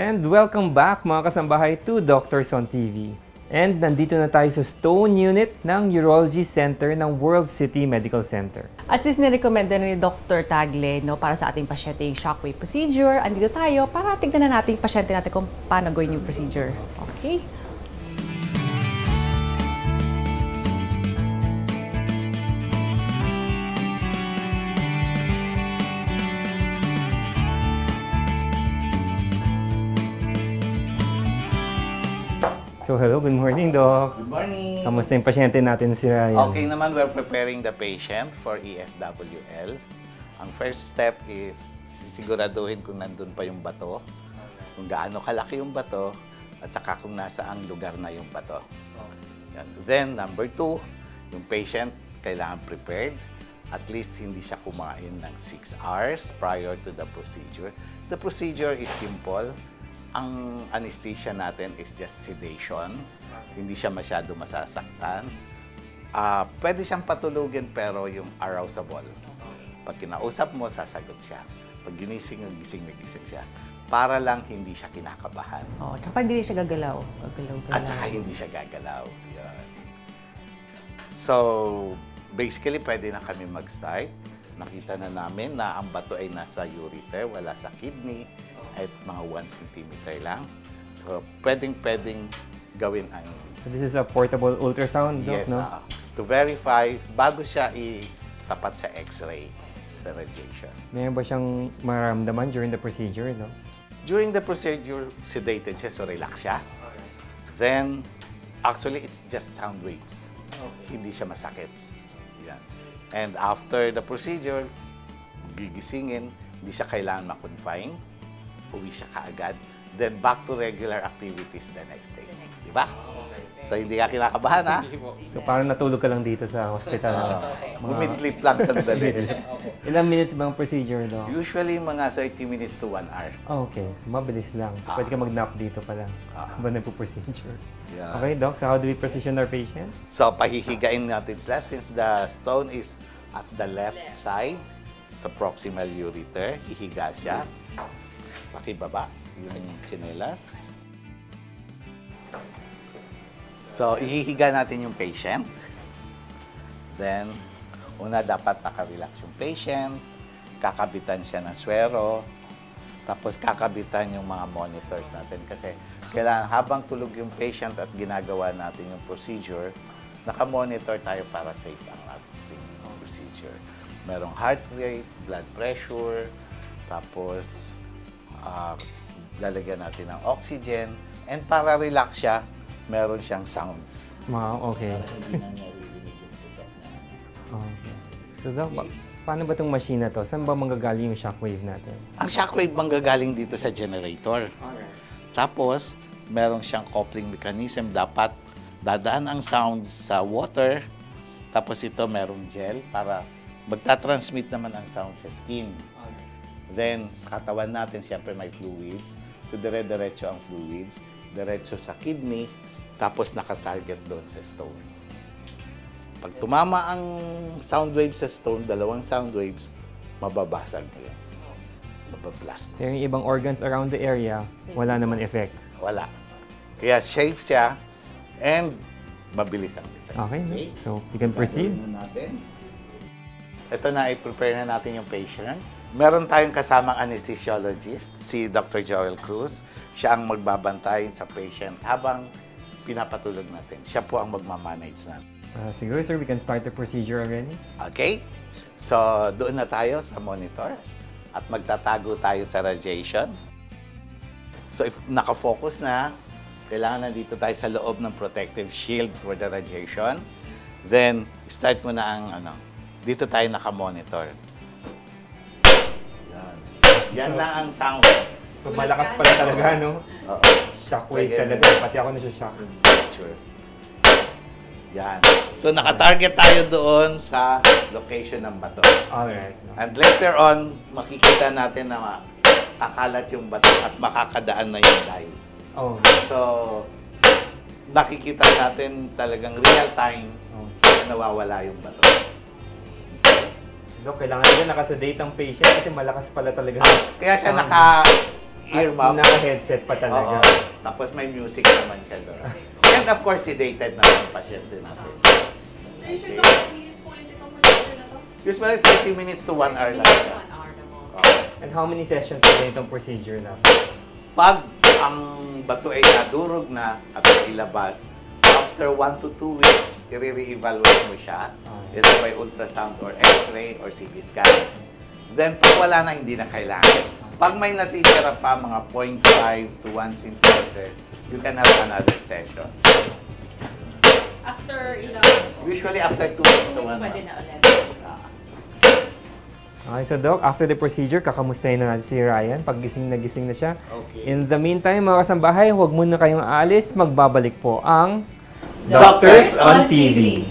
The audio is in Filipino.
And welcome back mga kasambahay to Doctors on TV. And nandito na tayo sa Stone Unit ng Urology Center ng World City Medical Center. At since nirecommend na ni Dr. Tagle para sa ating pasyente yung shockwave procedure, andito tayo para tignan na natin yung pasyente natin kung paano gawin yung procedure. Okay? So hello, good morning Doc. Good morning! Kamusta yung pasyente natin si Ryan? Okay naman, we're preparing the patient for ESWL. Ang first step is siguraduhin kung nandun pa yung bato, kung gaano kalaki yung bato, at saka kung nasaang lugar na yung bato. Yan. Then, number 2, yung patient kailangan prepared. At least hindi siya kumain ng 6 hours prior to the procedure. The procedure is simple. Ang anesthesia natin is just sedation. Hindi siya masyado masasaktan. Pwede siyang patulugin pero yung arousable. Pag kinausap mo, sasagot siya. Pag ginising, gising na gising siya. Para lang hindi siya kinakabahan. Oh, tsaka hindi siya gagalaw. At saka hindi siya gagalaw. Yan. So, basically, pwede na kami mag-start. Nakita na namin na ang bato ay nasa ureter, wala sa kidney, at mga 1 cm lang. So, pwedeng gawin ang... So this is a portable ultrasound, Doc, yes, no? To verify, bago siya itapat sa X-ray, sa radiation. Mayroon ba siyang maramdaman during the procedure, no? During the procedure, sedated siya, so relax siya. Then, actually, it's just sound waves. Hindi siya masakit. Yan. And after the procedure, gigisingin, hindi siya kailangan ma-confine. Uwi siya kaagad. Then back to regular activities the next day. Diba? So hindi ka kinakabahan, ha? So parang natulog ka lang dito sa hospital. Umidlip lang sandali. Ilang minutes bang procedure, Doc? Usually mga 30 minutes to 1 hour. Oh, okay. So mabilis lang. So pwede ka mag-nap dito pa lang habang nagpo-procedure. Yeah. Okay, Doc. So how do we position our patient? So pahihigain natin sila since the stone is at the left side sa proximal ureter. Hihiga siya. Pakibaba yung tsinelas. So, ihihiga natin yung patient. Then, una dapat nakarelax yung patient. Kakabitan siya ng swero. Tapos, kakabitan yung mga monitors natin. Kasi, kailangan habang tulog yung patient at ginagawa natin yung procedure, nakamonitor tayo para safe ang ating procedure. Merong heart rate, blood pressure, tapos, lalagyan natin ng oxygen. And para relax siya, meron siyang sounds. Wow, okay. Okay. So, Doc, paano ba itong machine na to? Saan ba manggagaling yung shockwave natin? Ang shockwave manggagaling dito sa generator. Tapos, meron siyang coupling mechanism. Dapat dadaan ang sounds sa water. Tapos ito, merong gel para magta-transmit naman ang sound sa skin. Then, sa katawan natin, siyempre may fluids. So, dire-diretso ang fluids. Diretso sa kidney. Tapos, nakatarget doon sa stone. Pag tumama ang sound waves sa stone, dalawang sound waves, mababasag mo yun. Mabablast. Kaya yung ibang organs around the area, wala naman effect. Wala. Kaya safe siya and mabilis ang effect. Okay. So, we can proceed. Ito na, i-prepare na natin yung patient. Meron tayong kasamang anesthesiologist, si Dr. Joel Cruz. Siya ang magbabantay sa patient habang pinapatulog natin. Siya po ang magmamanage natin. Siguro, sir, we can start the procedure already. Okay? So, doon na tayo sa monitor at magtatago tayo sa radiation. So, if nakafocus na, kailangan nandito tayo sa loob ng protective shield for the radiation. Then, start mo na ang dito tayo nakamonitor. Yan lang ang sound. So, malakas pala talaga, no? Oo. Shockwave talaga. Pati ako na-shock. Sure. Yan. So, nakatarget tayo doon sa location ng bato. Alright. And later on, makikita natin na kakalat yung bato at makakadaan na yung dye. Oh. So, nakikita natin talagang real time na nawawala yung bato. Dok, kailangan nila nakasedate ang patient kasi malakas pala talaga. Kaya siya earmuff. Naka-headset pa talaga. Oo. Tapos may music naman siya doon. And of course, sedated naman yung pasyente natin. So usually ilang minutes po ulit itong procedure na to? Usually 30 minutes to 1 hour lang siya. 1 hour na mo. And how many sessions na itong procedure na? Pag ang bato ay nadurog na at ilabas, after 1 to 2 weeks, i-re-evaluate mo siya. Ito by ultrasound or x-ray or CT scan. Then, pag wala na, hindi na kailangan. Pag may natitira pa, mga 0.5 to 1 centimeters, you can have another session. After ilang Usually, after 2 weeks to 1 month. pwede na ulit. Okay, so Doc, after the procedure, kakamustahin na natin si Ryan pag gising na siya. Okay. In the meantime, mga kasambahay, huwag muna kayong aalis. Magbabalik po ang Doctors on TV.